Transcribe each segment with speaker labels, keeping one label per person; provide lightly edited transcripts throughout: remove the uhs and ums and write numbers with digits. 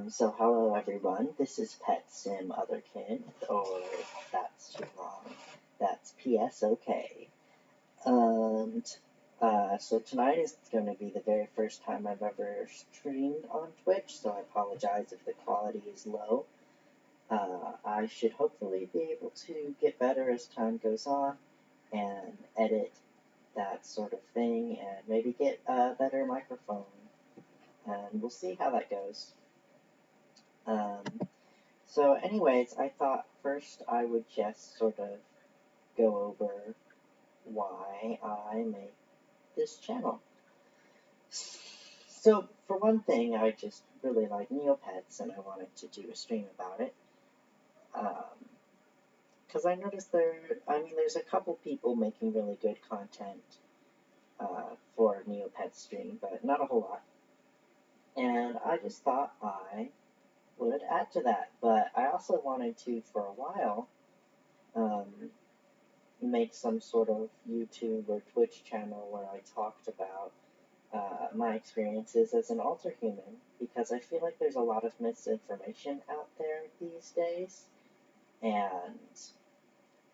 Speaker 1: So hello everyone, this is Pet Sim Otherkin, or that's too long, that's PSOK. So tonight is going to be the very first time I've ever streamed on Twitch, so I apologize if the quality is low. I should hopefully be able to get better as time goes on, and edit that sort of thing, and maybe get a better microphone, and we'll see how that goes. So anyways, I thought first I would just sort of go over why I make this channel. So for one thing, I just really like Neopets and I wanted to do a stream about it. Because I noticed there's a couple people making really good content for Neopets stream, but not a whole lot. And I just thought I would add to that, but I also wanted to, for a while, make some sort of YouTube or Twitch channel where I talked about my experiences as an alter human, because I feel like there's a lot of misinformation out there these days, and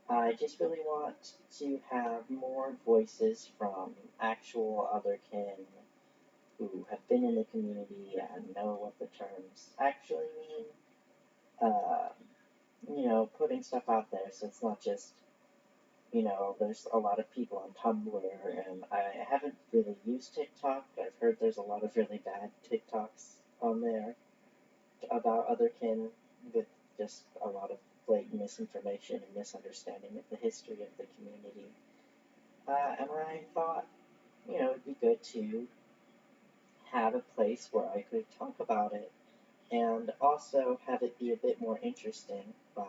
Speaker 1: I just really want to have more voices from actual otherkin who have been in the community and know what the terms actually mean. Putting stuff out there, so it's not just, there's a lot of people on Tumblr, and I haven't really used TikTok, but I've heard there's a lot of really bad TikToks on there about otherkin with just a lot of blatant misinformation and misunderstanding of the history of the community. And I thought, it'd be good to have a place where I could talk about it, and also have it be a bit more interesting by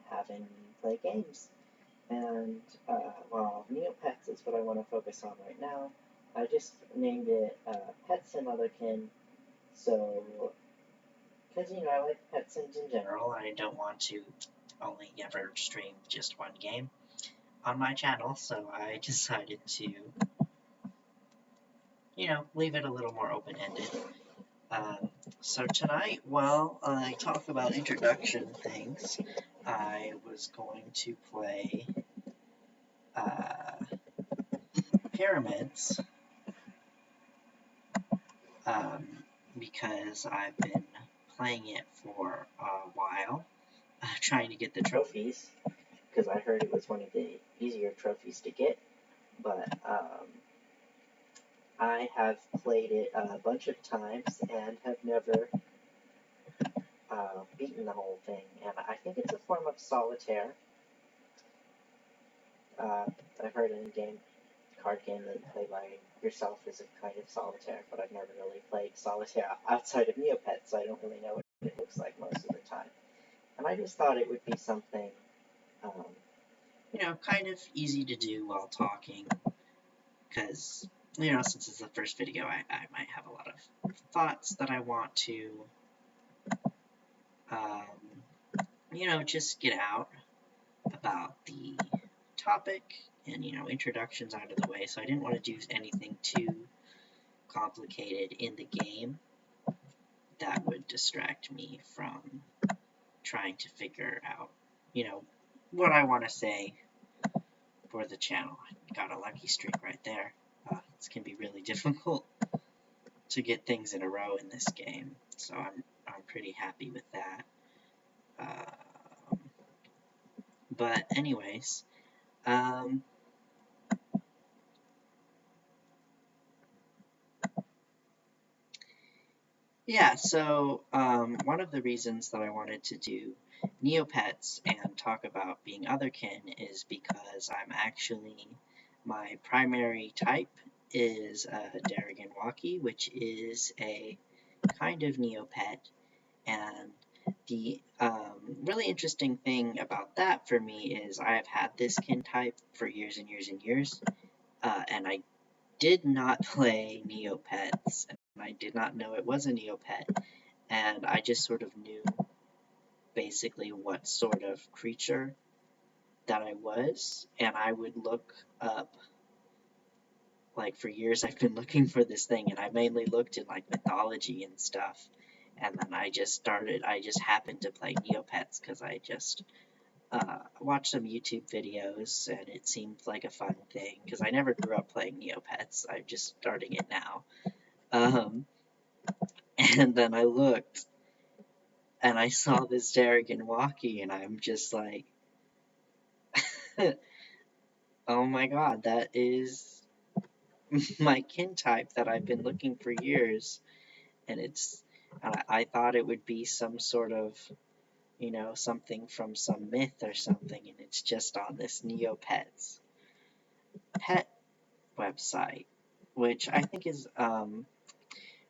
Speaker 1: having me play games. And, Neopets is what I want to focus on right now. I just named it Pet Sim Otherkin, so, because, I like Pet Sims in general, I don't want to only ever stream just one game on my channel, so I decided to, leave it a little more open-ended. So tonight, while I talk about introduction things, I was going to play Pyramids, because I've been playing it for a while, trying to get the trophies, because I heard it was one of the easier trophies to get, but I have played it a bunch of times and have never beaten the whole thing, and I think it's a form of solitaire. I've heard in a card game that you play by yourself is a kind of solitaire, but I've never really played solitaire outside of Neopets, so I don't really know what it looks like most of the time. And I just thought it would be something, kind of easy to do while talking, because, since it's the first video, I might have a lot of thoughts that I want to, just get out about the topic, and, introductions out of the way, so I didn't want to do anything too complicated in the game that would distract me from trying to figure out, what I want to say for the channel. I got a lucky streak right there. This can be really difficult to get things in a row in this game, so I'm pretty happy with that. But anyways, yeah, so one of the reasons that I wanted to do Neopets and talk about being otherkin is because my primary type is Darrigan-Waki, which is a kind of Neopet, and the really interesting thing about that for me is I have had this kin type for years and years and years, and I did not play Neopets, and I did not know it was a Neopet, and I just sort of knew basically what sort of creature that I was, and I would look up, like for years I've been looking for this thing, and I mainly looked in like mythology and stuff, and then I just happened to play Neopets because I just watched some YouTube videos, and it seemed like a fun thing, because I never grew up playing Neopets. I'm just starting it now. Um, and then I looked, and I saw this Darrigan walking, and I'm just like, oh my god, that is my kin type that I've been looking for years. And I thought it would be some sort of, something from some myth or something, and it's just on this Neopets pet website, which I think is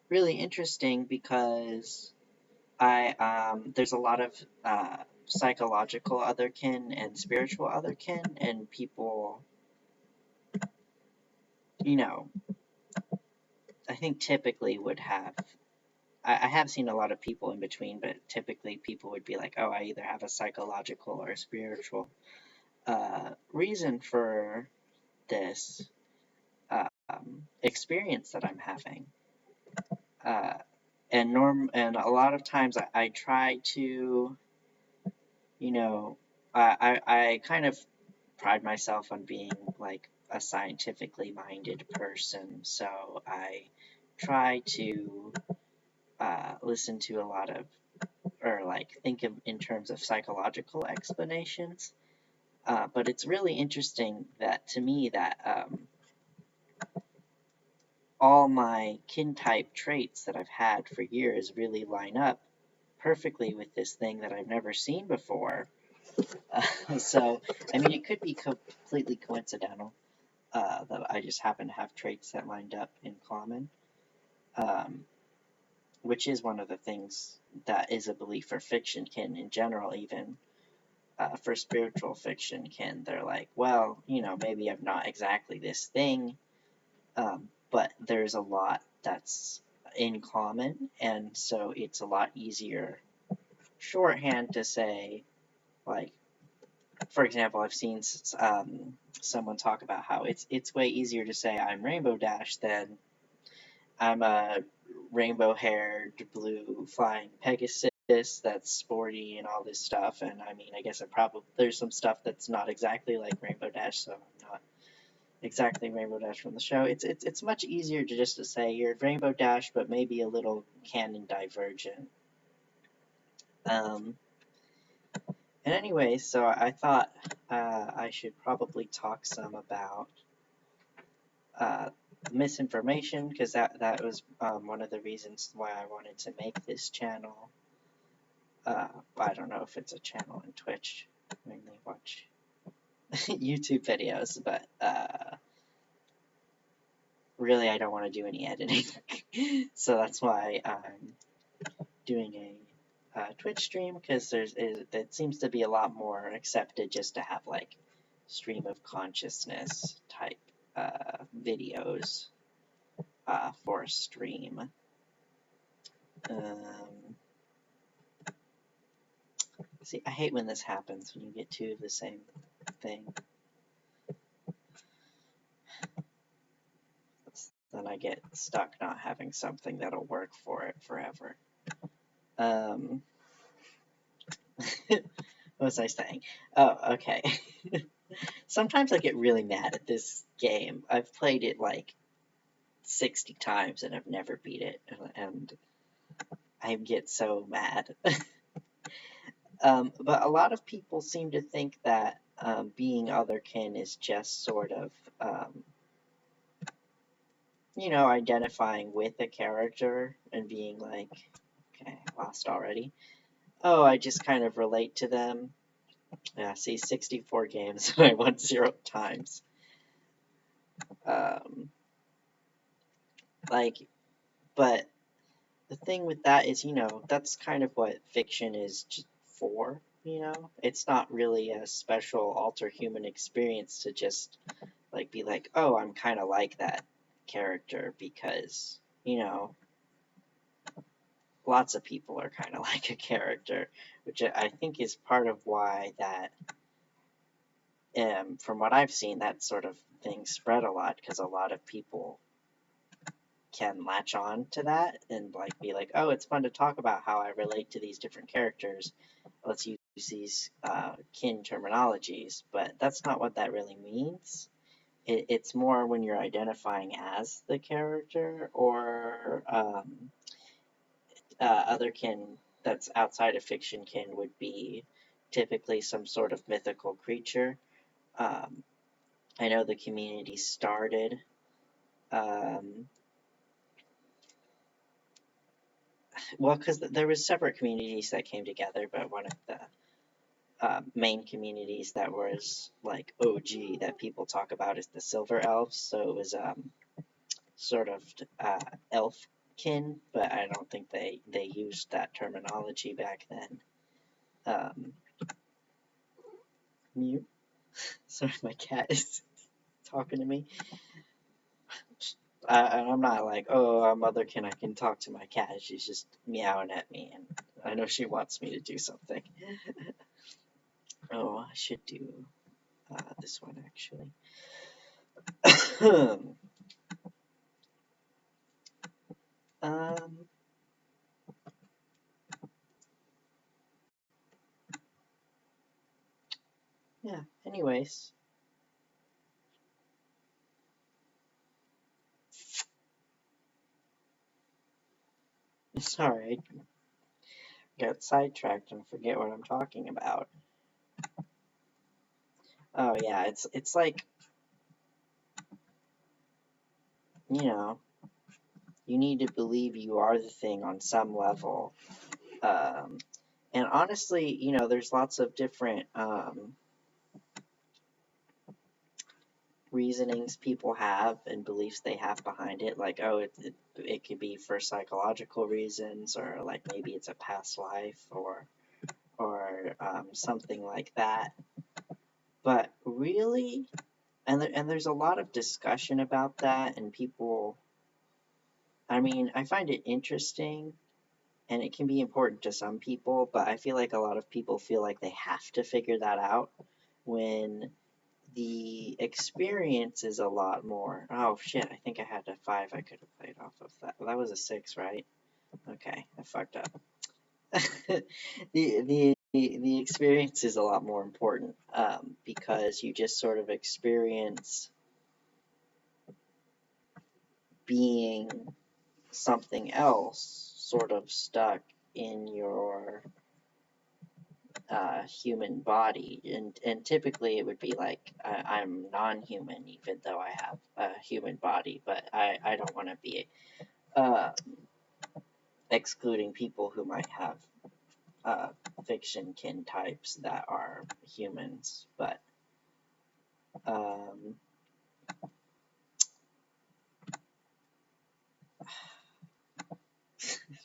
Speaker 1: really interesting, because there's a lot of psychological otherkin and spiritual otherkin, and people, you know, I think typically would have. I have seen a lot of people in between, but typically people would be like, "Oh, I either have a psychological or a spiritual reason for this experience that I'm having." Uh, and a lot of times I try to, you know, I kind of pride myself on being like a scientifically minded person, so I try to listen to a lot of, or like think of in terms of psychological explanations. But it's really interesting that to me that all my kin type traits that I've had for years really line up perfectly with this thing that I've never seen before. So, I mean, it could be completely coincidental that I just happen to have traits that lined up in common, um, which is one of the things that is a belief for fiction kin in general, even. For spiritual fiction kin, they're like, well, maybe I'm not exactly this thing, but there's a lot that's in common, and so it's a lot easier shorthand to say, like, for example, I've seen someone talk about how it's way easier to say I'm Rainbow Dash than I'm a rainbow-haired, blue flying Pegasus that's sporty and all this stuff. And I mean, I guess there's some stuff that's not exactly like Rainbow Dash, so I'm not exactly Rainbow Dash from the show. It's much easier to just to say you're Rainbow Dash, but maybe a little canon divergent. Um, and anyway, so I thought I should probably talk some about misinformation, because that was one of the reasons why I wanted to make this channel. I don't know if it's a channel on Twitch. I mainly watch YouTube videos, but really I don't want to do any editing. So that's why I'm doing a Twitch stream, because it seems to be a lot more accepted just to have like stream of consciousness type videos for a stream. See, I hate when this happens, when you get two of the same thing. Then I get stuck not having something that'll work for it forever. What was I saying? Oh, okay. Sometimes I get really mad at this game. I've played it like 60 times and I've never beat it, and I get so mad. But a lot of people seem to think that being otherkin is just sort of, identifying with a character and being like, okay, lost already. Oh, I just kind of relate to them. Yeah, see, 64 games and I won 0 times. But the thing with that is, that's kind of what fiction is for, It's not really a special alter human experience to just, like, be like, oh, I'm kind of like that character, because, lots of people are kind of like a character, which I think is part of why that, from what I've seen, that sort of thing spread a lot, because a lot of people can latch on to that and like be like, oh, it's fun to talk about how I relate to these different characters. Let's use these kin terminologies, but that's not what that really means. It's more when you're identifying as the character or other kin that's outside of fiction kin would be typically some sort of mythical creature. Um, I know the community started. Um, well, because there was separate communities that came together, but one of the main communities that was like OG that people talk about is the Silver Elves. So it was sort of elfkin, but I don't think they used that terminology back then. Mute. Sorry, my cat is talking to me. And I'm not like, oh, I'm motherkin, I can talk to my cat. She's just meowing at me, and I know she wants me to do something. Oh, I should do this one actually. um, yeah, anyways. Sorry, I got sidetracked and forget what I'm talking about. Oh yeah, it's like, you know, you need to believe you are the thing on some level. Um, and honestly, there's lots of different reasonings people have and beliefs they have behind it. Like, oh, it could be for psychological reasons, or like maybe it's a past life, or something like that. But really, and there's a lot of discussion about that, and people. I mean, I find it interesting, and it can be important to some people, but I feel like a lot of people feel like they have to figure that out when the experience is a lot more. Oh shit, I think I had a 5 I could have played off of that. Well, that was a 6, right? Okay, I fucked up. The experience is a lot more important because you just sort of experience being something else sort of stuck in your human body, and typically it would be like I'm non-human even though I have a human body, but I don't want to be uh, excluding people who might have uh, fiction kin types that are humans, but um,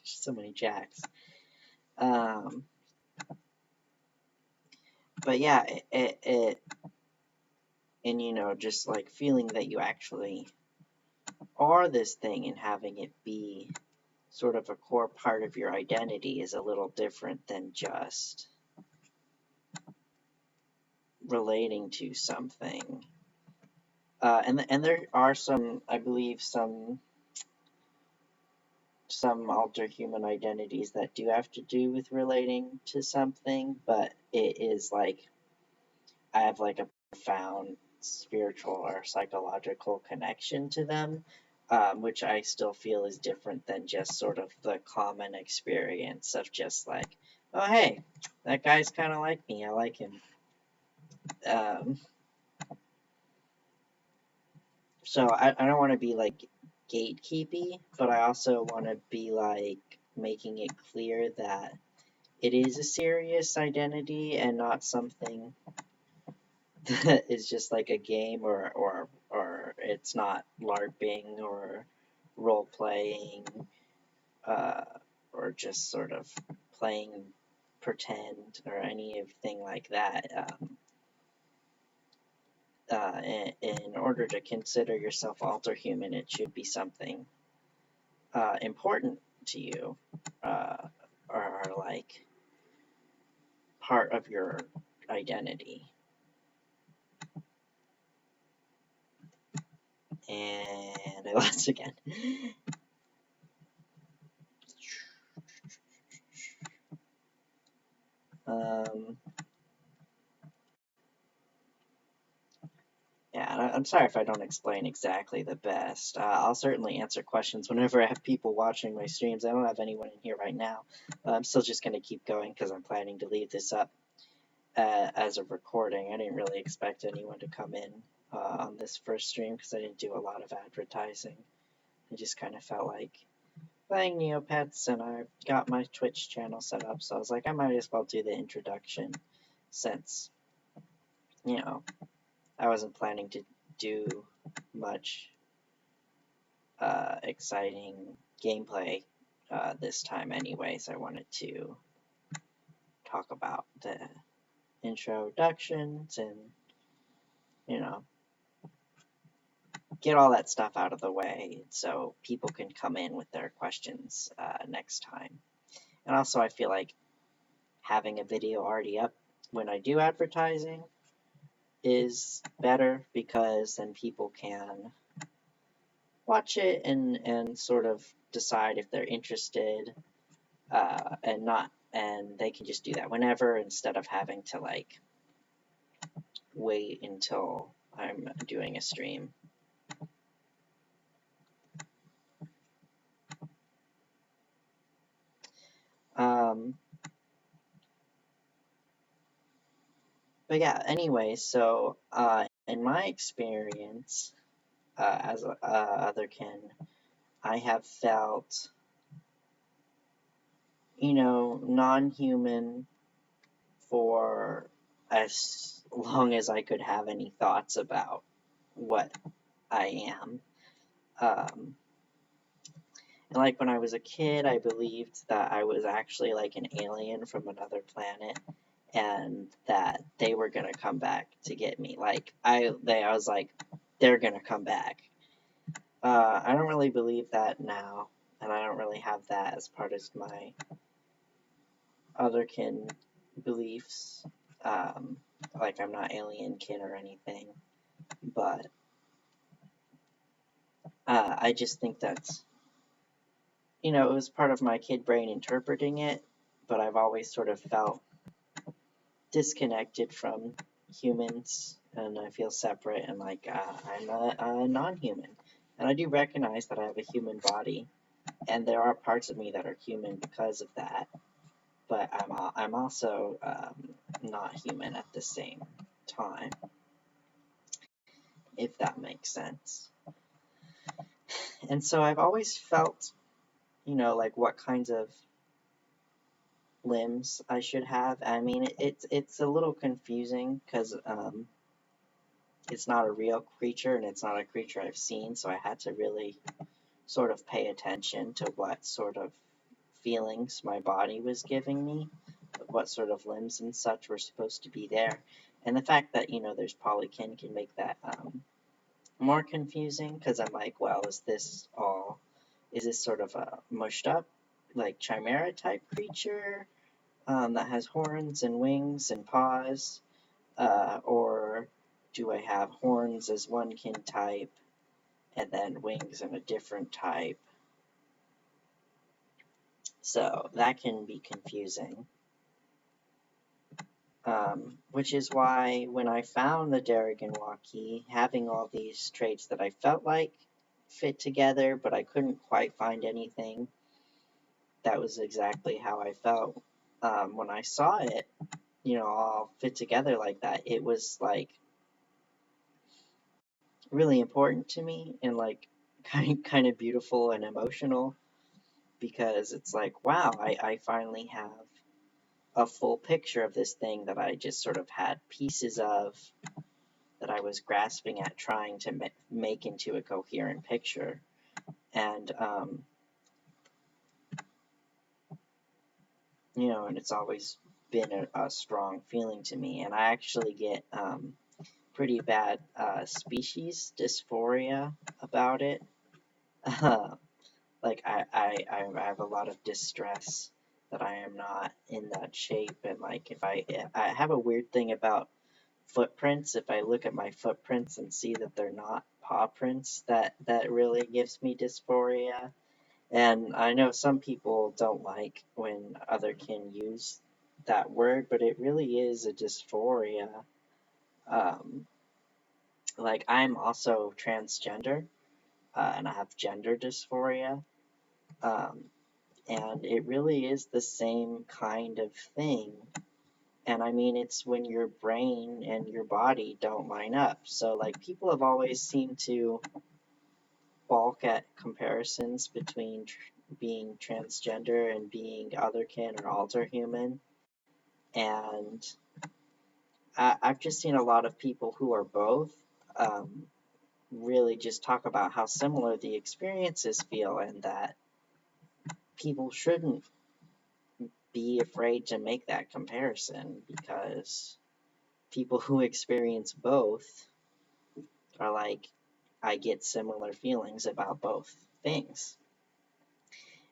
Speaker 1: so many jacks. Um, but yeah, it and just like feeling that you actually are this thing and having it be sort of a core part of your identity is a little different than just relating to something. And there are some, I believe, some alter human identities that do have to do with relating to something, but it is like I have like a profound spiritual or psychological connection to them, which I still feel is different than just sort of the common experience of just like, oh, hey, that guy's kind of like me. I like him. Um, so I don't want to be like gatekeepy, but I also want to be like making it clear that it is a serious identity and not something that is just like a game, or it's not LARPing or role playing, uh, or just sort of playing pretend or anything like that. In order to consider yourself alter human, it should be something important to you, uh, or like part of your identity. And I lost again. Um, yeah, I'm sorry if I don't explain exactly the best. I'll certainly answer questions whenever I have people watching my streams. I don't have anyone in here right now. I'm still just going to keep going because I'm planning to leave this up as a recording. I didn't really expect anyone to come in on this first stream because I didn't do a lot of advertising. I just kind of felt like playing Neopets, and I got my Twitch channel set up, so I was like, I might as well do the introduction since, you know, I wasn't planning to do much exciting gameplay this time anyways. I wanted to talk about the introductions and, you know, get all that stuff out of the way so people can come in with their questions next time. And also, I feel like having a video already up when I do advertising is better because then people can watch it and sort of decide if they're interested and they can just do that whenever instead of having to like wait until I'm doing a stream. But yeah, anyway, so in my experience as a otherkin, I have felt, you know, non-human for as long as I could have any thoughts about what I am. And like when I was a kid, I believed that I was actually like an alien from another planet and that they were gonna come back to get me. Like I was like, they're gonna come back. I don't really believe that now, and I don't really have that as part of my otherkin beliefs. Like I'm not alien kin or anything, but I just think that's, you know, it was part of my kid brain interpreting it, but I've always sort of felt disconnected from humans and I feel separate and like I'm a non-human. And I do recognize that I have a human body and there are parts of me that are human because of that, but I'm also not human at the same time, if that makes sense. And so I've always felt, you know, like what kinds of limbs I should have. I mean, it's a little confusing because it's not a real creature and it's not a creature I've seen, so I had to really sort of pay attention to what sort of feelings my body was giving me, what sort of limbs and such were supposed to be there. And the fact that, you know, there's polykin can make that more confusing because I'm like, well, is this sort of a mushed up, like chimera type creature that has horns and wings and paws? Or do I have horns as one kin type and then wings in a different type? So that can be confusing. Which is why when I found the Darrigan Walkie, having all these traits that I felt like fit together, but I couldn't quite find anything that was exactly how I felt. When I saw it, you know, all fit together like that, it was like really important to me and like kind of beautiful and emotional because it's like, wow, I finally have a full picture of this thing that I just sort of had pieces of that I was grasping at trying to make into a coherent picture. And, you know, and it's always been a strong feeling to me. And I actually get pretty bad species dysphoria about it. Like I have a lot of distress that I am not in that shape, and like if I have a weird thing about footprints. If I look at my footprints and see that they're not paw prints, that really gives me dysphoria. And I know some people don't like when other kin use that word, but it really is a dysphoria. Um, like, I'm also transgender, and I have gender dysphoria. Um, and it really is the same kind of thing. And I mean, it's when your brain and your body don't line up. So, like, people have always seemed to balk at comparisons between being transgender and being otherkin or alterhuman. And I've just seen a lot of people who are both um, really just talk about how similar the experiences feel, and that people shouldn't be afraid to make that comparison, because people who experience both are like, I get similar feelings about both things.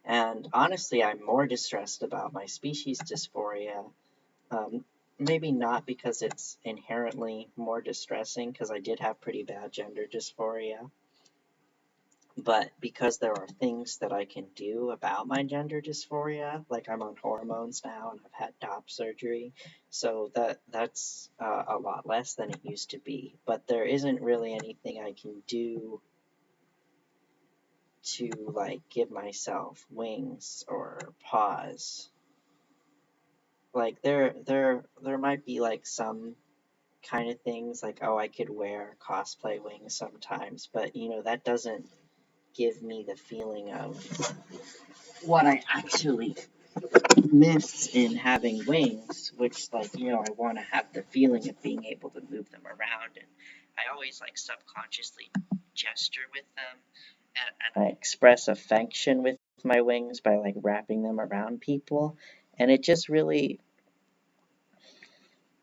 Speaker 1: And honestly, I'm more distressed about my species dysphoria. Maybe not because it's inherently more distressing, because I did have pretty bad gender dysphoria, but because there are things that I can do about my gender dysphoria. Like, I'm on hormones now and I've had DOP surgery, so that's a lot less than it used to be. But there isn't really anything I can do to, like, give myself wings or paws. Like, there might be, like, some kind of things, like, oh, I could wear cosplay wings sometimes, but, that doesn't give me the feeling of what I actually miss in having wings, which, like, I want to have the feeling of being able to move them around, and I always, like, subconsciously gesture with them, and I express affection with my wings by, like, wrapping them around people, and it just really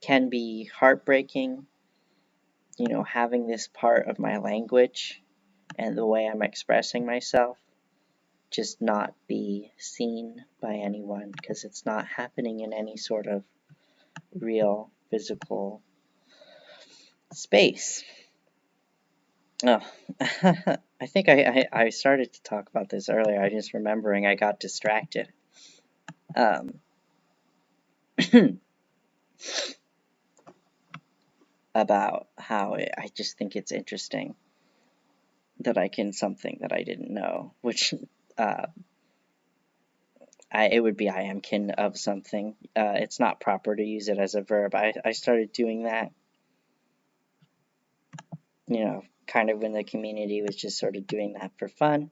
Speaker 1: can be heartbreaking, having this part of my language and the way I'm expressing myself just not be seen by anyone, because it's not happening in any sort of real physical space. Oh, I think I started to talk about this earlier. I just remembering I got distracted. About how I just think it's interesting that I can something that I didn't know, which it would be I am kin of something. It's not proper to use it as a verb. I started doing that, kind of when the community was just sort of doing that for fun.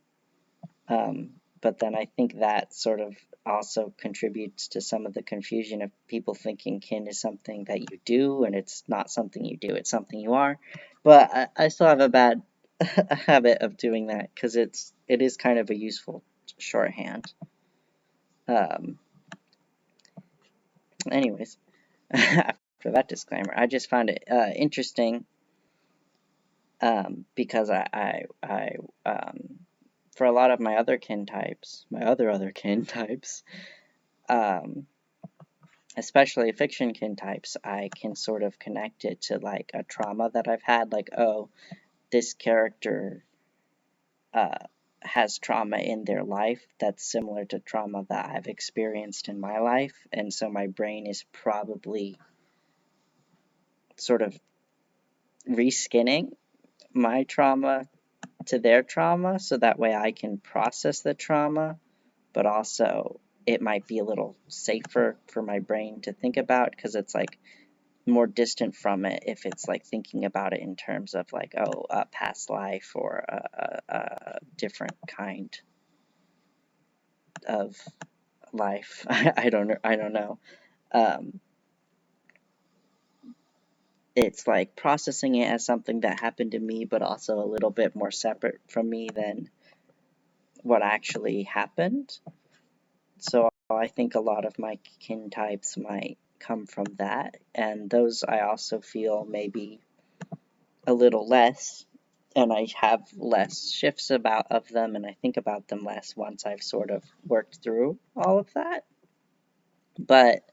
Speaker 1: But then I think that sort of also contributes to some of the confusion of people thinking kin is something that you do, and it's not something you do, it's something you are. But I still have a bad habit of doing that, because it is kind of a useful shorthand. Anyways, after that disclaimer, I just found it interesting, because I for a lot of my other kin types, especially fiction kin types, I can sort of connect it to, like, a trauma that I've had. Like, oh, this character has trauma in their life that's similar to trauma that I've experienced in my life, and so my brain is probably sort of reskinning my trauma to their trauma, so that way I can process the trauma, but also it might be a little safer for my brain to think about, because it's, like, more distant from it if it's, like, thinking about it in terms of, like, oh, a past life or a different kind of life. I don't know. It's like processing it as something that happened to me, but also a little bit more separate from me than what actually happened. So I think a lot of my kin types might come from that, and those I also feel maybe a little less, and I have less shifts of them, and I think about them less once I've sort of worked through all of that. But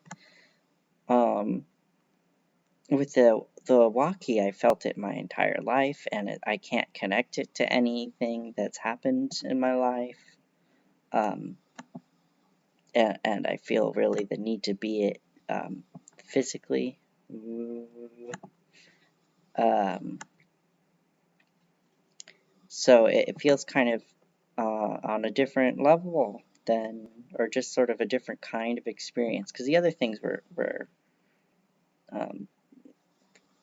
Speaker 1: with the walkie, I felt it my entire life, and I can't connect it to anything that's happened in my life. And I feel really the need to be physically. So it feels kind of on a different level than, or just sort of a different kind of experience. Because the other things were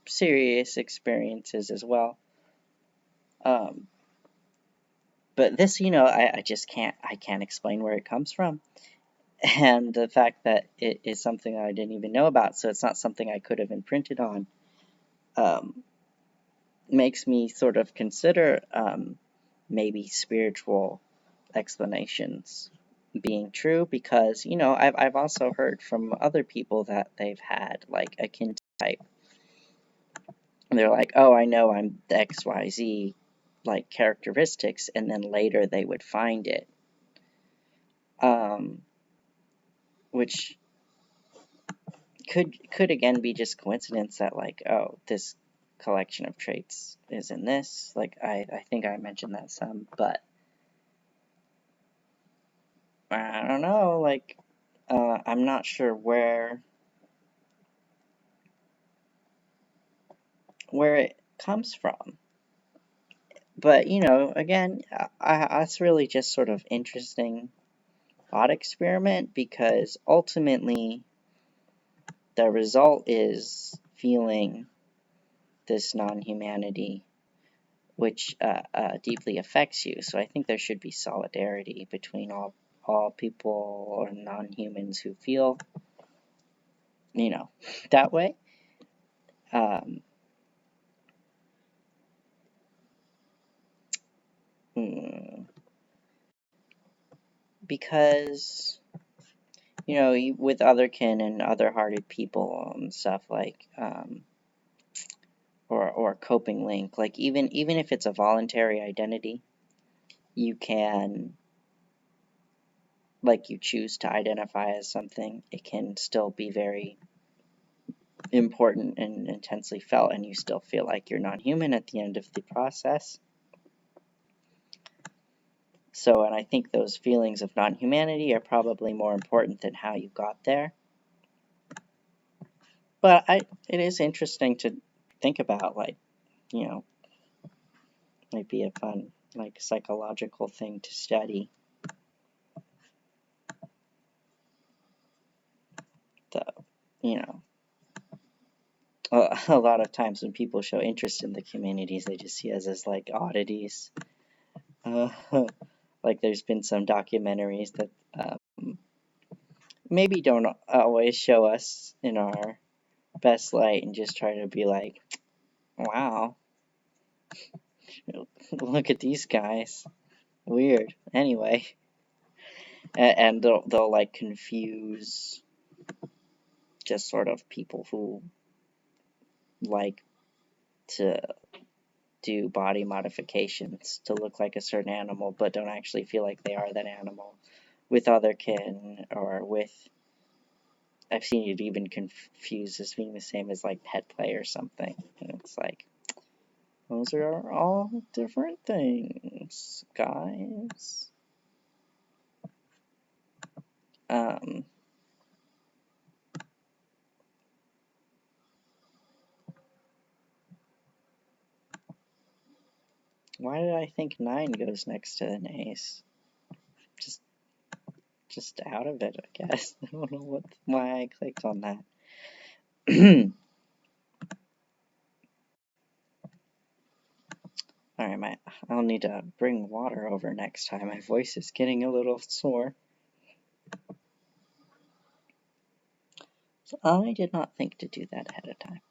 Speaker 1: serious experiences as well. But this, I just can't explain where it comes from. And the fact that it is something that I didn't even know about, so it's not something I could have imprinted on, makes me sort of consider maybe spiritual explanations being true, because I've also heard from other people that they've had like a kin type. And they're like, oh, I know I'm the XYZ like characteristics, and then later they would find it, which could again be just coincidence that like, oh, this collection of traits is in this. Like I think I mentioned that some, but I don't know, like I'm not sure where it comes from. But again, that's really just sort of interesting thought experiment, because ultimately the result is feeling this non-humanity, which deeply affects you. So I think there should be solidarity between all people or non-humans who feel, that way. Because with otherkin and other-hearted people and stuff, like or coping link, like even if it's a voluntary identity, you can, like, you choose to identify as something, it can still be very important and intensely felt, and you still feel like you're non-human at the end of the process. So, and I think those feelings of non-humanity are probably more important than how you got there. But it is interesting to think about, like, might be a fun, like, psychological thing to study. A lot of times when people show interest in the communities, they just see us as like oddities. Like there's been some documentaries that maybe don't always show us in our best light and just try to be like, wow, look at these guys, weird. Anyway, and they'll like confuse just sort of people who like to do body modifications to look like a certain animal but don't actually feel like they are that animal, with other kin, or with, I've seen it even confused as being the same as like pet play or something, and it's like, those are all different things, guys. Why did I think 9 goes next to an ace? Just out of it, I guess. I don't know why I clicked on that. Alright, I'll need to bring water over next time. My voice is getting a little sore. So I did not think to do that ahead of time.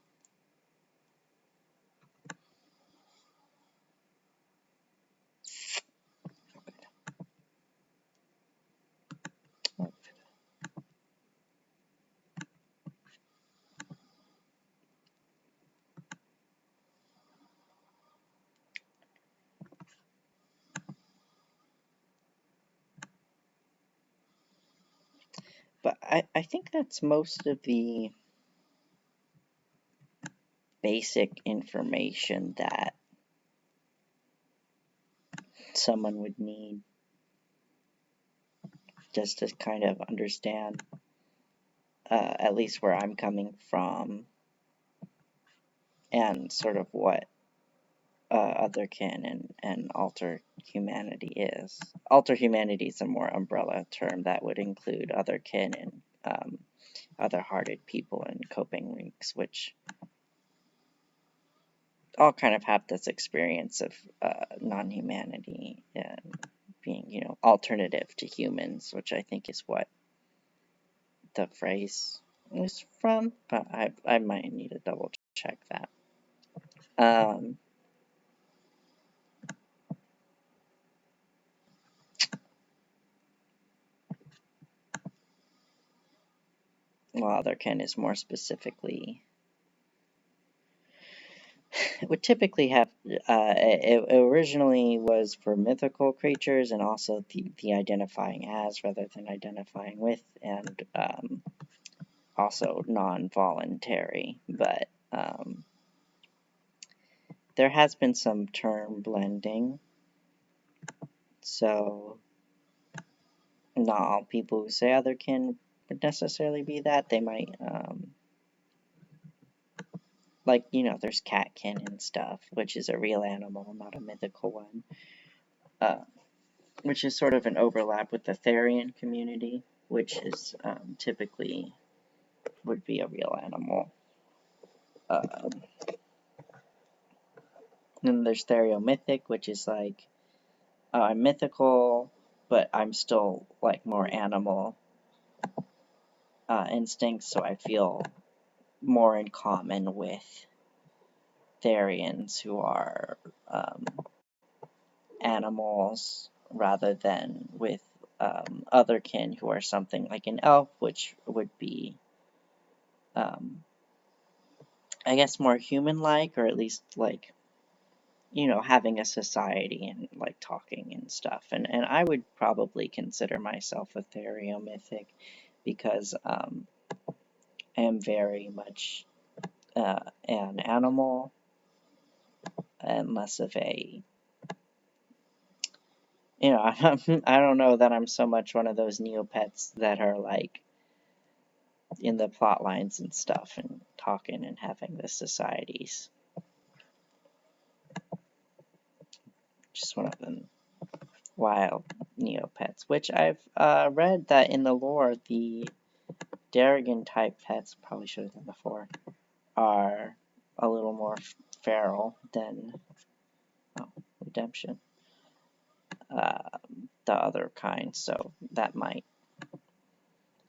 Speaker 1: But I think that's most of the basic information that someone would need just to kind of understand at least where I'm coming from, and sort of what otherkin and alter humanity is. Alter humanity is a more umbrella term that would include otherkin and other-hearted people and coping links, which all kind of have this experience of non-humanity and being, alternative to humans, which I think is what the phrase is from, but I might need to double check that. Well, otherkin is more specifically, it would typically have, it originally was for mythical creatures and also the identifying as rather than identifying with, and also non-voluntary, but there has been some term blending, so not all people who say otherkin would necessarily be that. They might, like, there's catkin and stuff, which is a real animal, not a mythical one, which is sort of an overlap with the Therian community, which is typically would be a real animal. Then there's Theriomythic, which is like, I'm mythical, but I'm still like more animal instincts, so I feel more in common with Therians who are animals rather than with otherkin who are something like an elf, which would be, I guess, more human-like, or at least like, having a society and like talking and stuff. And I would probably consider myself a Theriomythic because I am very much an animal and less of a, I don't know that I'm so much one of those Neopets that are like in the plot lines and stuff and talking and having the societies. Just one of them wild Neopets, which I've read that in the lore, the Darrigan type pets, probably should have done before, are a little more feral than Redemption, the other kind, so that might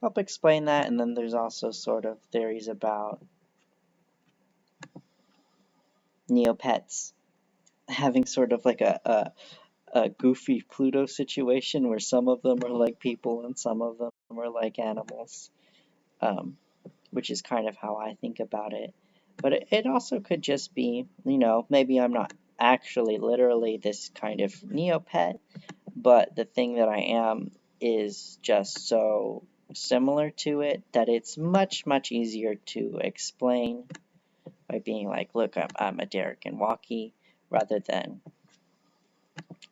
Speaker 1: help explain that. And then there's also sort of theories about Neopets having sort of like a goofy Pluto situation where some of them are like people and some of them are like animals, which is kind of how I think about it. But it also could just be, maybe I'm not actually literally this kind of Neopet, but the thing that I am is just so similar to it that it's much, much easier to explain by being like, look, I'm a Derek and Walkie, rather than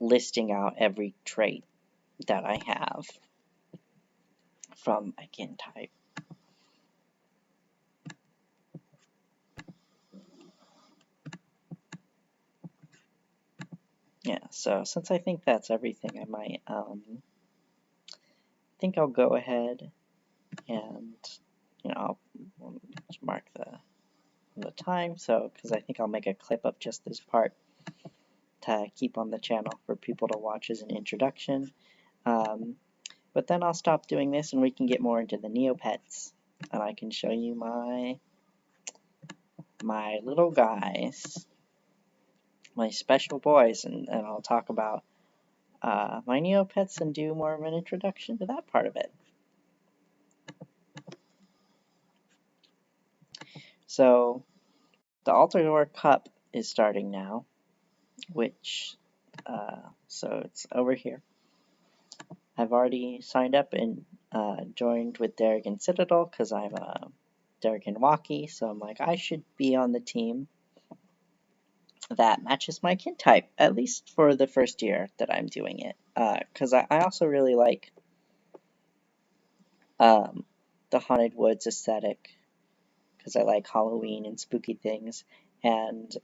Speaker 1: listing out every trait that I have from a kin type. Yeah, so since I think that's everything, I might, think I'll go ahead and, I'll mark the time, so, because I think I'll make a clip of just this part to keep on the channel for people to watch as an introduction. But then I'll stop doing this and we can get more into the Neopets, and I can show you my little guys, my special boys, and I'll talk about my Neopets and do more of an introduction to that part of it. So the Altador Cup is starting now, which, so it's over here. I've already signed up and joined with Darrigan Citadel because I'm a Darrigan Walkie, so I'm like, I should be on the team that matches my kin type, at least for the first year that I'm doing it. Because I also really like the Haunted Woods aesthetic because I like Halloween and spooky things. And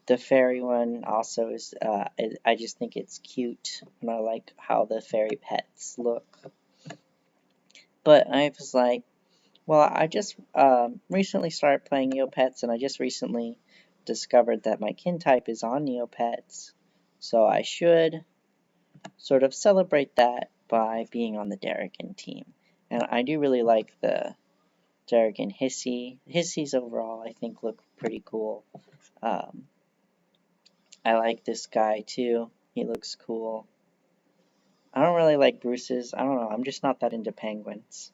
Speaker 1: the fairy one also is, I just think it's cute, and I like how the fairy pets look. But I was like, well, I just recently started playing Neopets, and I just recently discovered that my kin type is on Neopets, so I should sort of celebrate that by being on the Darrigan team. And I do really like the Darrigan Hissy. Hissies overall, I think, look pretty cool. I like this guy too. He looks cool. I don't really like Bruce's. I don't know. I'm just not that into penguins.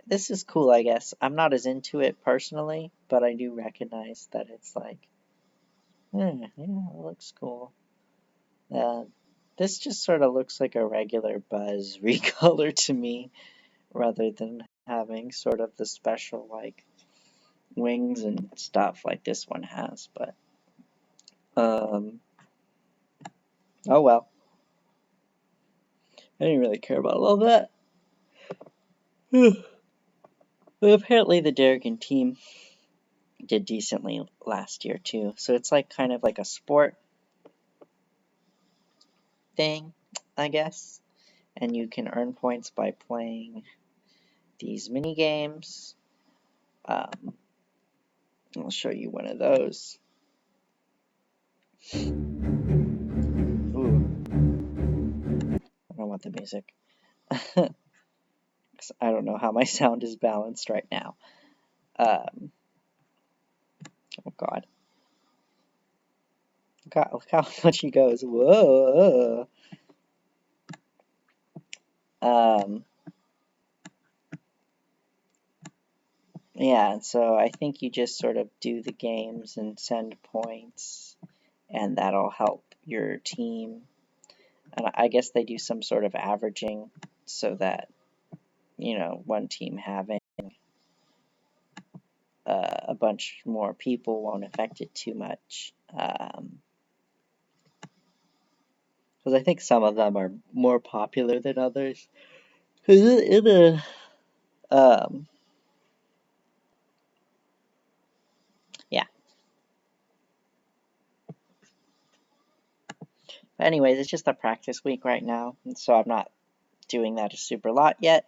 Speaker 1: This is cool, I guess. I'm not as into it personally, but I do recognize that it's like, yeah, it looks cool. This just sort of looks like a regular Buzz recolor to me, rather than having sort of the special, like, wings and stuff like this one has, but, oh well. I didn't really care about all that. But apparently the Darrigan team did decently last year too, so it's like kind of like a sport thing, I guess. And you can earn points by playing these mini games. I'll show you one of those. Ooh. I don't want the music. I don't know how my sound is balanced right now. Oh God. Look how much he goes. Whoa. Yeah, so I think you just sort of do the games and send points, and that'll help your team. And I guess they do some sort of averaging so that, one team having a bunch more people won't affect it too much. Because I think some of them are more popular than others. Yeah. But anyways, it's just a practice week right now, so I'm not doing that a super lot yet.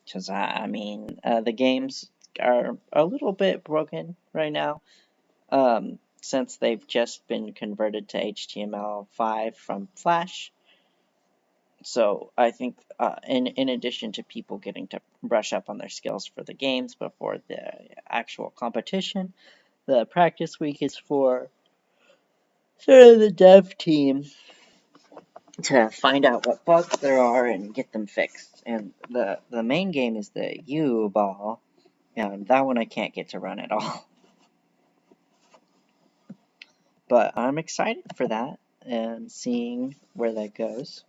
Speaker 1: Because, the games are a little bit broken right now, since they've just been converted to HTML5 from Flash. So I think, in addition to people getting to brush up on their skills for the games before the actual competition, the practice week is for sort of the dev team to find out what bugs there are and get them fixed. And the main game is the U-Ball, and that one I can't get to run at all. But I'm excited for that and seeing where that goes.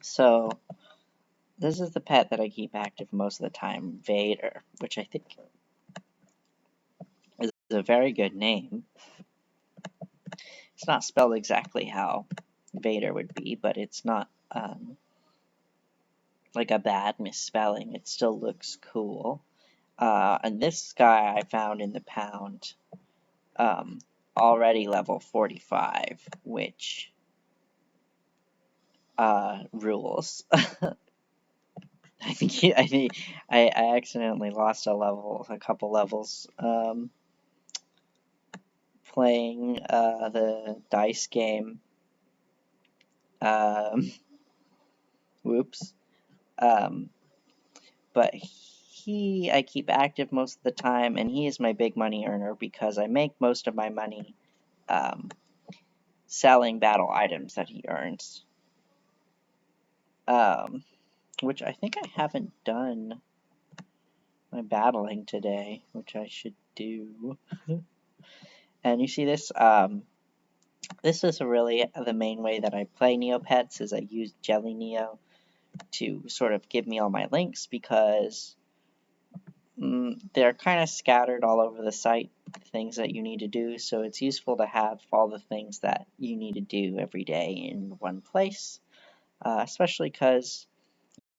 Speaker 1: So, this is the pet that I keep active most of the time, Vader, which I think is a very good name. It's not spelled exactly how Vader would be, but it's not like a bad misspelling. It still looks cool. And this guy I found in the pound, already level 45, which rules. I accidentally lost a couple levels, playing the dice game. Whoops. But I keep active most of the time, and he is my big money earner because I make most of my money selling battle items that he earns. Which I think I haven't done my battling today, which I should do. And you see this? This is really the main way that I play Neopets, is I use Jelly Neo to sort of give me all my links, because they're kind of scattered all over the site,
Speaker 2: things that you need to do. So it's useful to have all the things that you need to do every day in one place, especially because,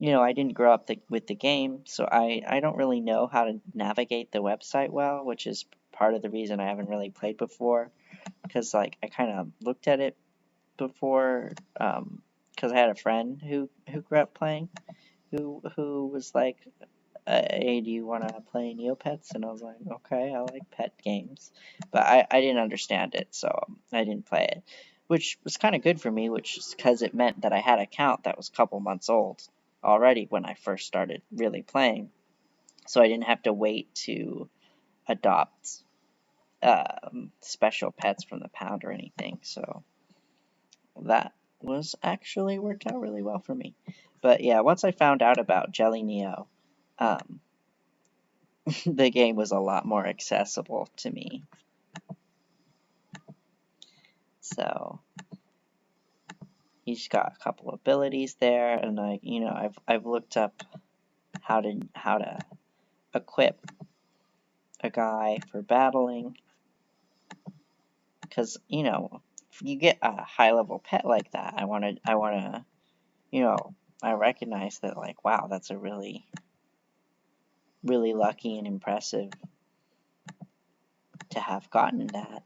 Speaker 2: I didn't grow up with the game, so I don't really know how to navigate the website well, which is part of the reason I haven't really played before, because like I kind of looked at it before, because I had a friend who grew up playing, who was like, hey, do you want to play Neopets? And I was like, okay, I like pet games. But I didn't understand it, so I didn't play it. Which was kind of good for me, which is because it meant that I had an account that was a couple months old already when I first started really playing. So I didn't have to wait to adopt special pets from the pound or anything. So that was actually worked out really well for me. But yeah, once I found out about Jelly Neo, um, the game was a lot more accessible to me. So he's got a couple abilities there, and I've looked up how to equip a guy for battling, because if you get a high level pet like that, I wanna I recognize that, like, wow, that's a really really lucky and impressive to have gotten that.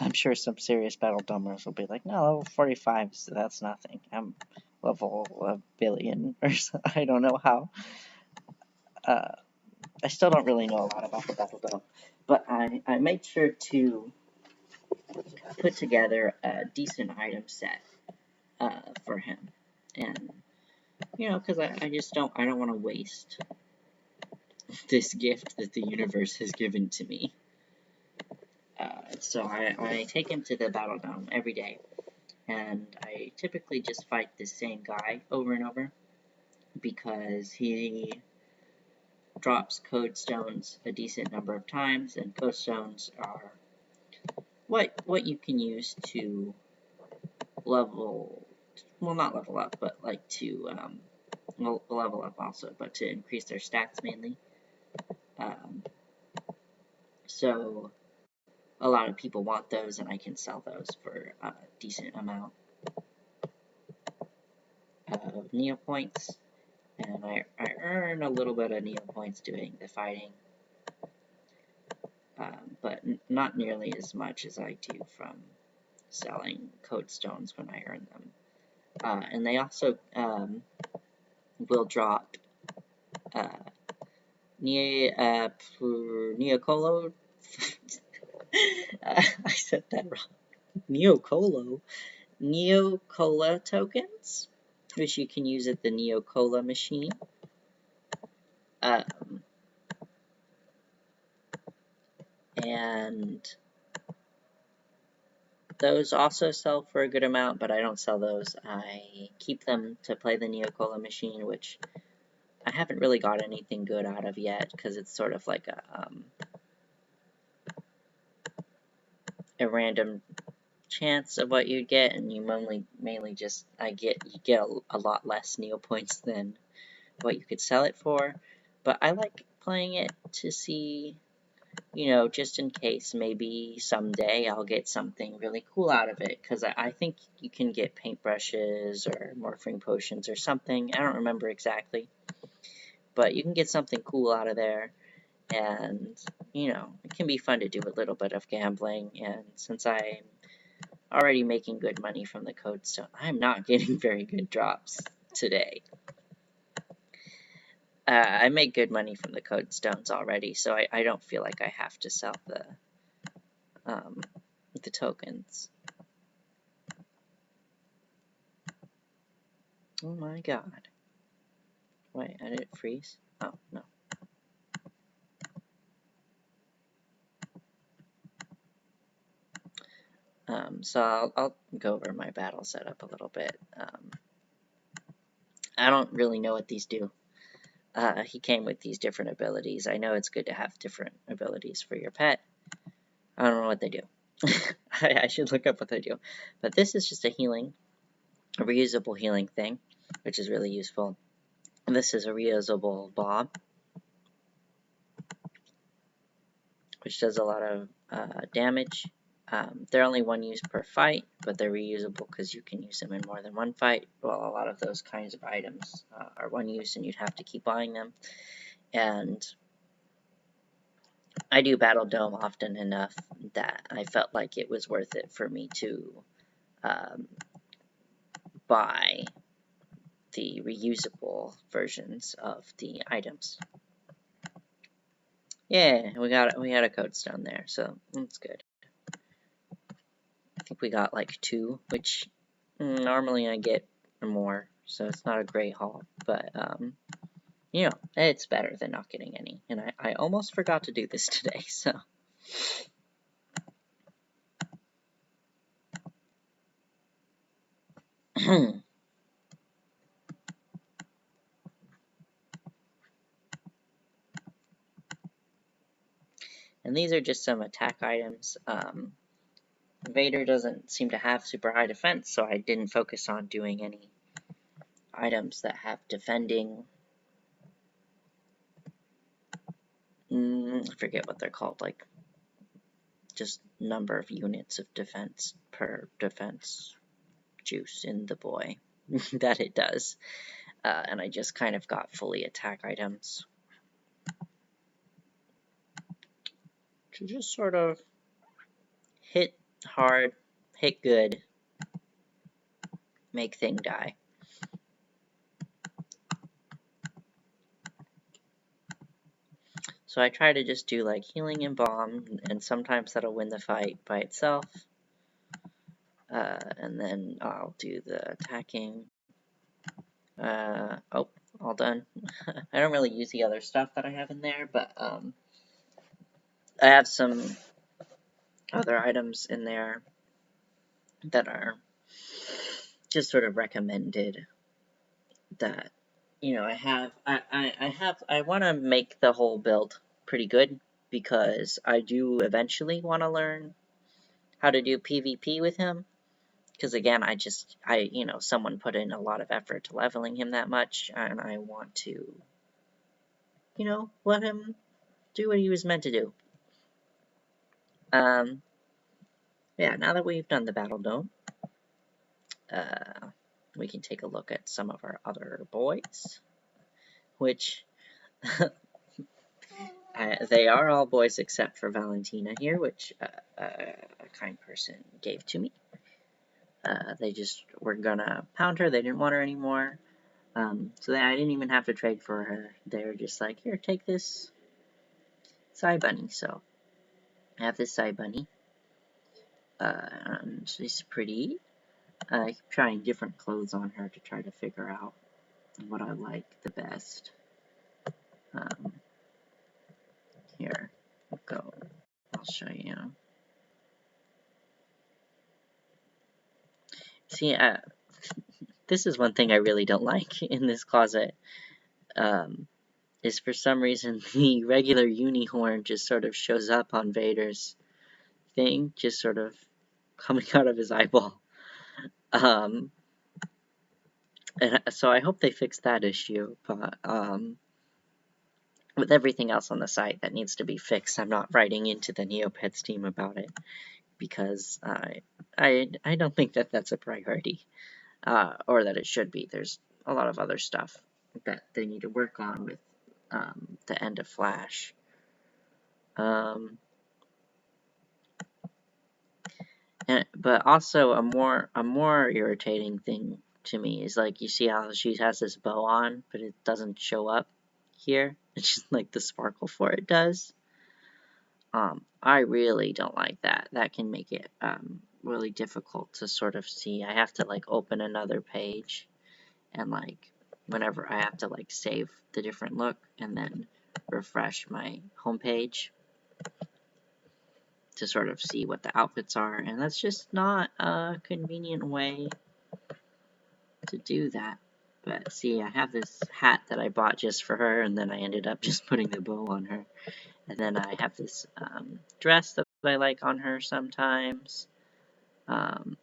Speaker 2: I'm sure some serious battle dummers will be like, no, level 45, so that's nothing. I'm level a billion, or so, I don't know how. I still don't really know a lot about the battle dumb, but I made sure to put together a decent item set for him. And, because I just I don't want to waste this gift that the universe has given to me. So I take him to the battle dome every day, and I typically just fight the same guy over and over because he drops code stones a decent number of times, and code stones are what you can use to not level up, but like to level up also, but to increase their stats mainly. So a lot of people want those, and I can sell those for a decent amount of Neo points, and I earn a little bit of Neo points doing the fighting, but not nearly as much as I do from selling code stones when I earn them. And they also will drop Neocolo. I said that wrong. Neocola tokens, which you can use at the Neocola machine. And those also sell for a good amount, but I don't sell those. I keep them to play the Neocola machine, which I haven't really got anything good out of yet, because it's sort of like a random chance of what you'd get, and you mainly just you get a lot less Neo points than what you could sell it for. But I like playing it to see, just in case maybe someday I'll get something really cool out of it, because I think you can get paintbrushes or morphing potions or something. I don't remember exactly, but you can get something cool out of there, and it can be fun to do a little bit of gambling. And since I'm already making good money from the code stone, I'm not getting very good drops today. I make good money from the code stones already, so I don't feel like I have to sell the tokens. Oh my god. Wait, did it freeze? Oh, no. So I'll go over my battle setup a little bit. I don't really know what these do. He came with these different abilities. I know it's good to have different abilities for your pet. I don't know what they do. I should look up what they do. But this is just a reusable healing thing, which is really useful. And this is a reusable bomb, which does a lot of damage. They're only one use per fight, but they're reusable because you can use them in more than one fight. Well, a lot of those kinds of items are one use and you'd have to keep buying them. And I do Battle Dome often enough that I felt like it was worth it for me to buy the reusable versions of the items. Yeah, we had a code stone there, so that's good. I think we got like 2, which normally I get more, so it's not a great haul, but you know, it's better than not getting any. And I almost forgot to do this today, so. And these are just some attack items. Vader doesn't seem to have super high defense, so I didn't focus on doing any items that have defending. I forget what they're called, like just number of units of defense per defense juice in the boy that it does. And I just kind of got fully attack items to just sort of hit hard, hit good, make thing die. So I try to just do like healing and bomb, and sometimes that'll win the fight by itself. And then I'll do the attacking. Oh, all done. I don't really use the other stuff that I have in there, but I have some other items in there that are just sort of recommended that, you know, I want to make the whole build pretty good because I do eventually want to learn how to do PvP with him. Because again, you know, someone put in a lot of effort to leveling him that much, and I want to, you know, let him do what he was meant to do. Yeah, now that we've done the Battle Dome, we can take a look at some of our other boys, which they are all boys except for Valentina here, which a kind person gave to me. They just were gonna pound her, they didn't want her anymore. So I didn't even have to trade for her. They were just like, here, take this Psy Bunny. So I have this Psy Bunny. And she's pretty. I keep trying different clothes on her to try to figure out what I like the best. Here, we'll go. I'll show you. See, this is one thing I really don't like in this closet. Is for some reason the regular unicorn just sort of shows up on Vader's thing, just sort of coming out of his eyeball. And so I hope they fix that issue, but with everything else on the site that needs to be fixed, I'm not writing into the Neopets team about it because I don't think that that's a priority, or that it should be. There's a lot of other stuff that they need to work on with the end of Flash. But also a more irritating thing to me is like you see how she has this bow on, but it doesn't show up here. It's just like the sparkle for it does. I really don't like that. That can make it really difficult to sort of see. I have to like open another page, and like whenever I have to like save the different look and then refresh my homepage to sort of see what the outfits are, and that's just not a convenient way to do that. But see, I have this hat that I bought just for her, and then I ended up just putting the bow on her. And then I have this dress that I like on her sometimes. Then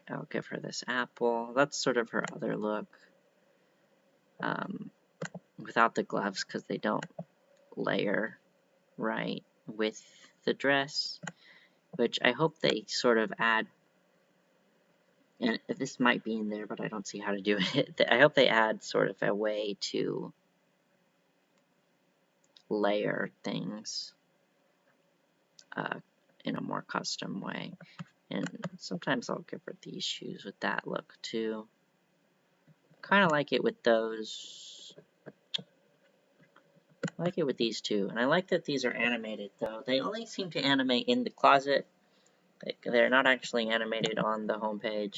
Speaker 2: I'll give her this apple. That's sort of her other look. Without the gloves, because they don't layer. right with the dress, which I hope they sort of add, and this might be in there, but I don't see how to do it. I hope they add sort of a way to layer things in a more custom way. And sometimes I'll give her these shoes with that look too. Kind of like it with those. I like it with these two. And I like that these are animated though. They only seem to animate in the closet. They're not actually animated on the homepage.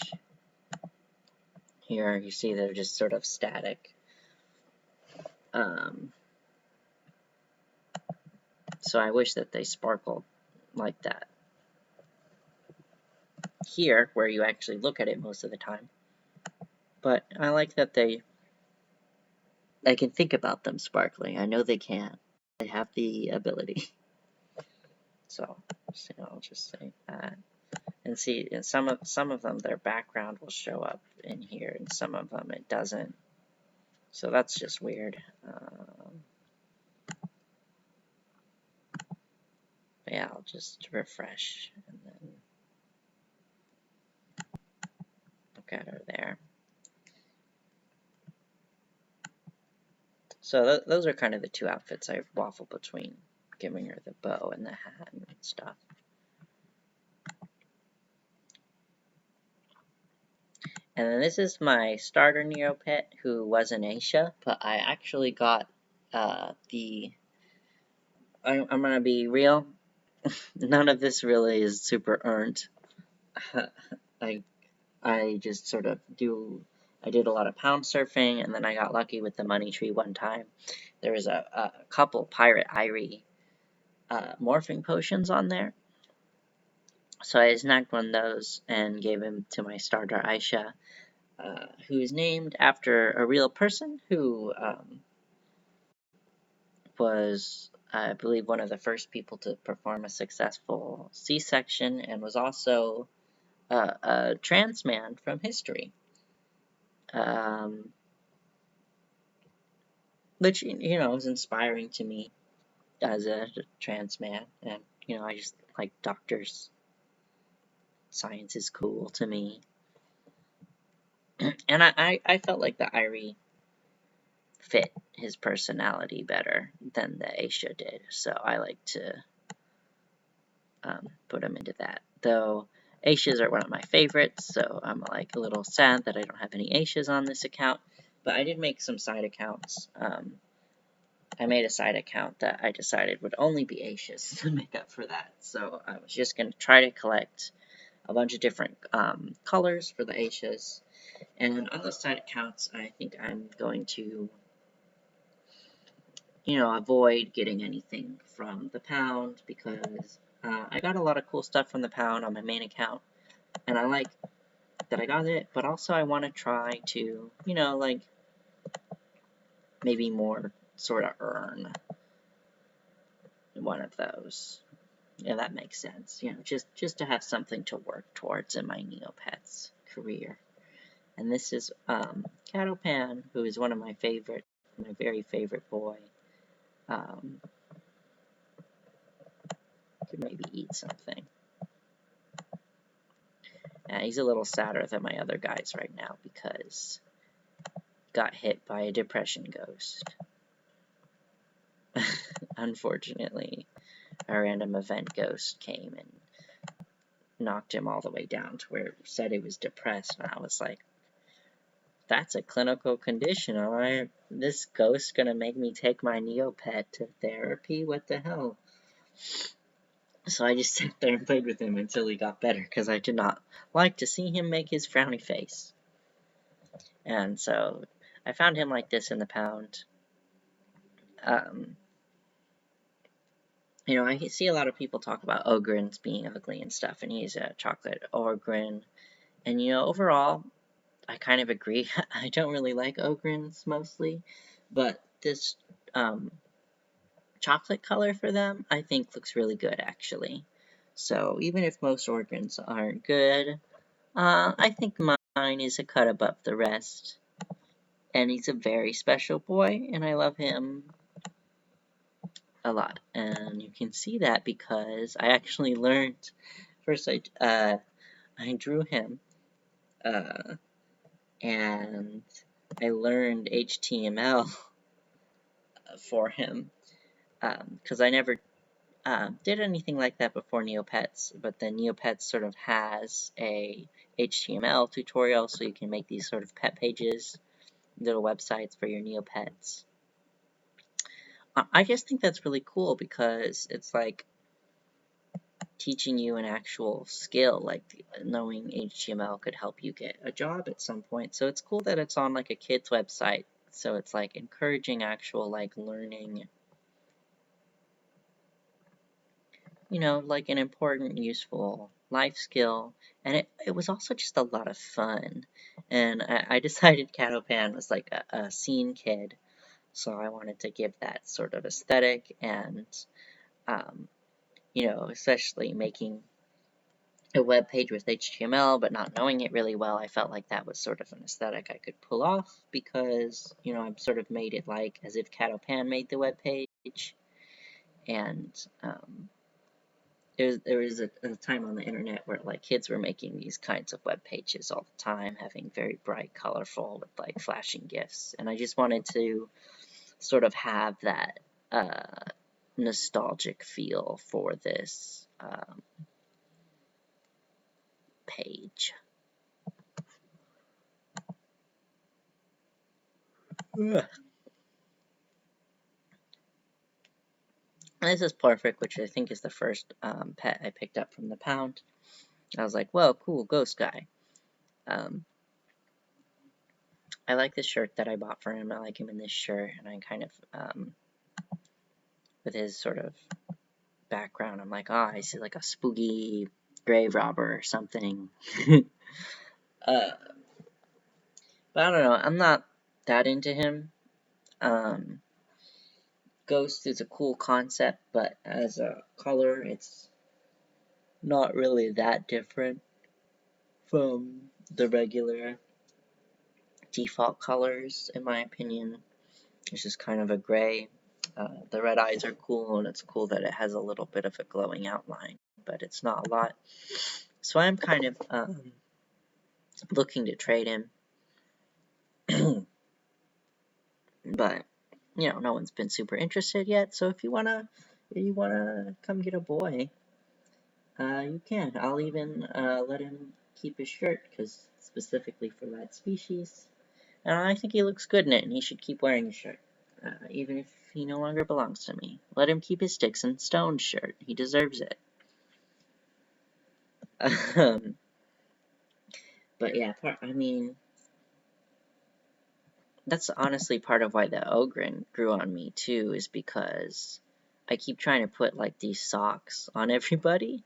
Speaker 2: Here you see they're just sort of static. So I wish that they sparkled like that. Here, where you actually look at it most of the time. But I like that I can think about them sparkling. I know they can. They have the ability. So I'll just say that. And see, in some of them, their background will show up in here, and some of them it doesn't. So that's just weird. Yeah, I'll just refresh and then look at her there. So those are kind of the two outfits I've waffled between, giving her the bow and the hat and stuff. And then this is my starter Neopet, who was an Asia, but I actually got I'm gonna be real, none of this really is super earned. I just sort of I did a lot of pound surfing, and then I got lucky with the money tree one time. There was a couple Pirate Irie morphing potions on there. So I snagged one of those and gave him to my starter Aisha, who's named after a real person who was, I believe, one of the first people to perform a successful C-section, and was also a trans man from history. Which, is inspiring to me as a trans man. And, I just like doctors. Science is cool to me. And I felt like the Irie fit his personality better than the Aisha did. So I like to put him into that. Though Aishas are one of my favorites, so I'm like a little sad that I don't have any Aishas on this account. But I did make some side accounts. I made a side account that I decided would only be Aishas to make up for that. So I was just going to try to collect a bunch of different colors for the Aishas. And on those side accounts, I think I'm going to, avoid getting anything from the pound, because I got a lot of cool stuff from the pound on my main account. And I like that I got it, but also I want to try to, like, maybe more sort of earn one of those. Yeah, that makes sense. Just to have something to work towards in my Neopets career. And this is Catopan, who is one of my very favorite boy. Could maybe eat something. He's a little sadder than my other guys right now because got hit by a depression ghost. Unfortunately, a random event ghost came and knocked him all the way down to where it said he was depressed, and I was like, that's a clinical condition, alright? This ghost's gonna make me take my Neopet to therapy? What the hell? So I just sat there and played with him until he got better, because I did not like to see him make his frowny face. And so I found him like this in the pound. I see a lot of people talk about Ogrins being ugly and stuff, and he's a chocolate Ogrin. And, overall, I kind of agree. I don't really like Ogrins mostly, but this chocolate color for them, I think looks really good, actually. So even if most Ogrins aren't good, I think mine is a cut above the rest. And he's a very special boy, and I love him a lot, and you can see that because I actually learned. First, I drew him, uh, and I learned HTML for him because I never did anything like that before Neopets, but then Neopets sort of has a HTML tutorial, so you can make these sort of pet pages, little websites for your Neopets. I just think that's really cool because it's like teaching you an actual skill, like knowing HTML could help you get a job at some point. So it's cool that it's on like a kid's website. So it's like encouraging actual like learning, like an important, useful life skill. And it was also just a lot of fun. And I decided Catopan was like a scene kid. So I wanted to give that sort of aesthetic and, um, especially making a web page with HTML, but not knowing it really well, I felt like that was sort of an aesthetic I could pull off because, I've sort of made it like as if Catopan made the web page. And there was a time on the internet where like kids were making these kinds of web pages all the time, having very bright, colorful with like flashing GIFs. And I just wanted to sort of have that nostalgic feel for this page. Ugh. This is Perfect, which I think is the first pet I picked up from the pound. I was like, whoa, cool, ghost guy. I like the shirt that I bought for him. I like him in this shirt, and I kind of, with his sort of background, I'm like, oh, I see like a spooky grave robber or something. uh, but I don't know, I'm not that into him. Ghost is a cool concept, but as a color, it's not really that different from the regular default colors, in my opinion. It's just kind of a gray. The red eyes are cool, and it's cool that it has a little bit of a glowing outline, but it's not a lot. So I'm kind of looking to trade him, but no one's been super interested yet. So if you wanna come get a boy, you can. I'll even let him keep his shirt because specifically for that species. And I think he looks good in it, and he should keep wearing his shirt, even if he no longer belongs to me. Let him keep his Sticks and Stones shirt. He deserves it. But yeah, that's honestly part of why the Ogren grew on me too, is because I keep trying to put like these socks on everybody,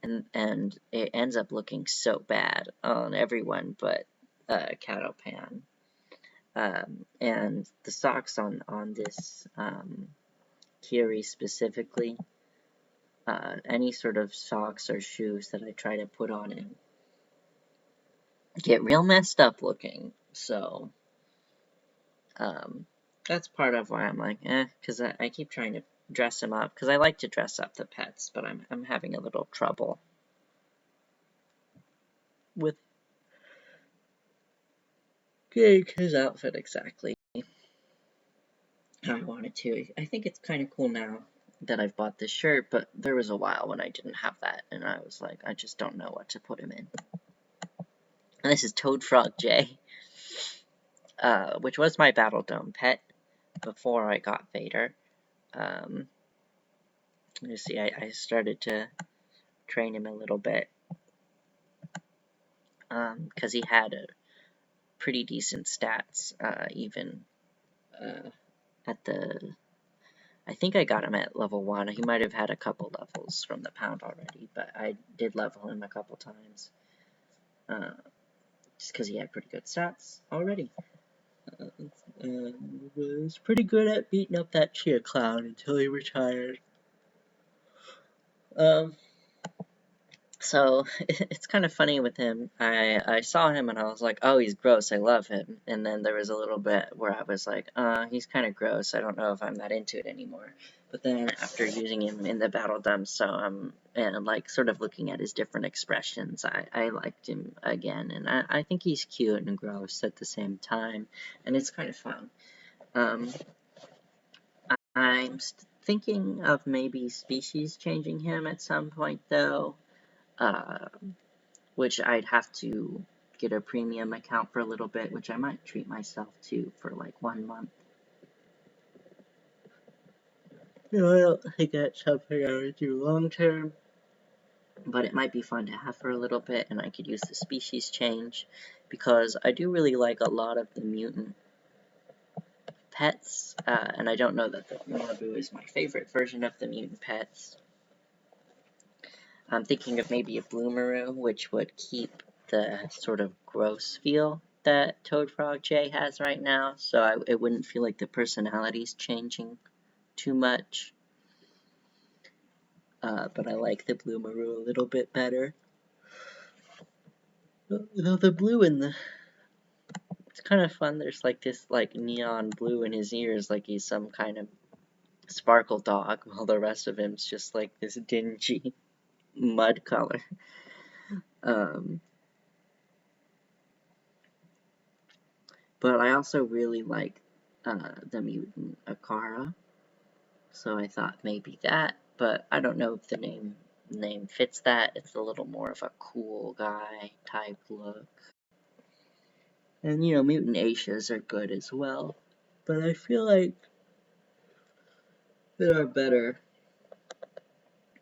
Speaker 2: and it ends up looking so bad on everyone but Catopan. And the socks on this Kiri specifically, any sort of socks or shoes that I try to put on him get real messed up looking. So that's part of why I'm like, because I keep trying to dress him up, because I like to dress up the pets, but I'm having a little trouble with getting his outfit exactly how I want it to. I think it's kind of cool now that I've bought this shirt, but there was a while when I didn't have that, and I was like, I just don't know what to put him in. And this is Toad Frog J, which was my Battle Dome pet before I got Vader. You see, I started to train him a little bit, because he had a pretty decent stats, even at the... I think I got him at level 1. He might have had a couple levels from the pound already, but I did level him a couple times, just because he had pretty good stats already. Was pretty good at beating up that Chia Clown until he retired. So it's kind of funny with him. I saw him and I was like, oh, he's gross. I love him. And then there was a little bit where I was like, he's kind of gross. I don't know if I'm that into it anymore. But then after using him in the battle dump, and like sort of looking at his different expressions, I liked him again. And I think he's cute and gross at the same time. And it's kind of fun. Um, I'm thinking of maybe species changing him at some point though. Uh, which I'd have to get a premium account for a little bit, which I might treat myself to for like 1 month. You know, I don't think that's something I would do long term, but it might be fun to have for a little bit, and I could use the species change because I do really like a lot of the mutant pets, and I don't know that the Malibu is my favorite version of the mutant pets. I'm thinking of maybe a Bloomaroo, which would keep the sort of gross feel that Toad Frog J has right now, so it wouldn't feel like the personality's changing too much. But I like the Bloomaroo a little bit better. Though the blue in the... It's kind of fun, there's like this like neon blue in his ears, like he's some kind of sparkle dog, while the rest of him's just like this dingy mud color. But I also really like the mutant Akara, so I thought maybe that, but I don't know if the name fits that. It's a little more of a cool guy type look. And you know, mutant Aishas are good as well, but I feel like there are better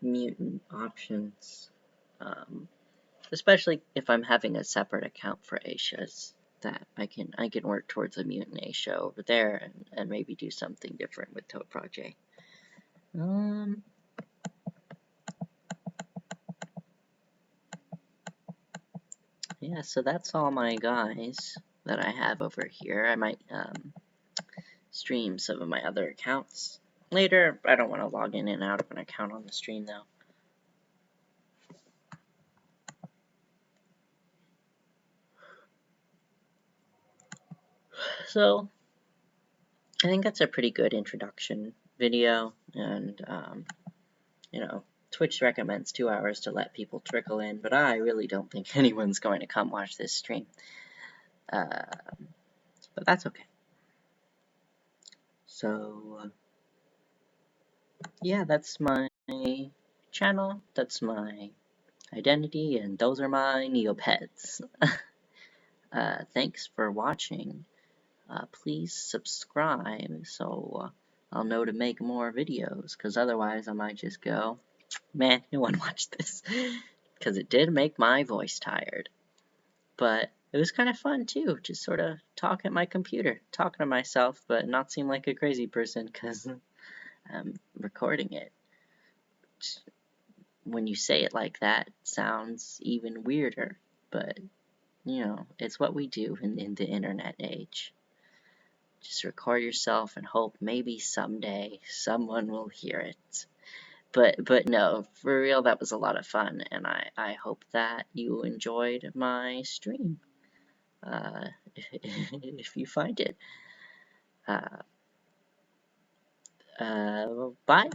Speaker 2: mutant options, especially if I'm having a separate account for Aishas. That I can work towards a mutant Aisha over there and maybe do something different with Toad Project. Yeah, so that's all my guys that I have over here. I might stream some of my other accounts later. I don't want to log in and out of an account on the stream though. So I think that's a pretty good introduction video, and you know, Twitch recommends 2 hours to let people trickle in, but I really don't think anyone's going to come watch this stream. But that's okay. So, yeah, that's my channel, that's my identity, and those are my Neopets. Thanks for watching. Please subscribe so I'll know to make more videos, because otherwise I might just go, man, no one watched this. Because it did make my voice tired. But it was kind of fun too, just sort of talk at my computer, talking to myself, but not seem like a crazy person because I'm recording it. When you say it like that, it sounds even weirder, but you know, it's what we do in the internet age. Just record yourself and hope maybe someday someone will hear it. But no, for real, that was a lot of fun, and I hope that you enjoyed my stream. If you find it. Bye.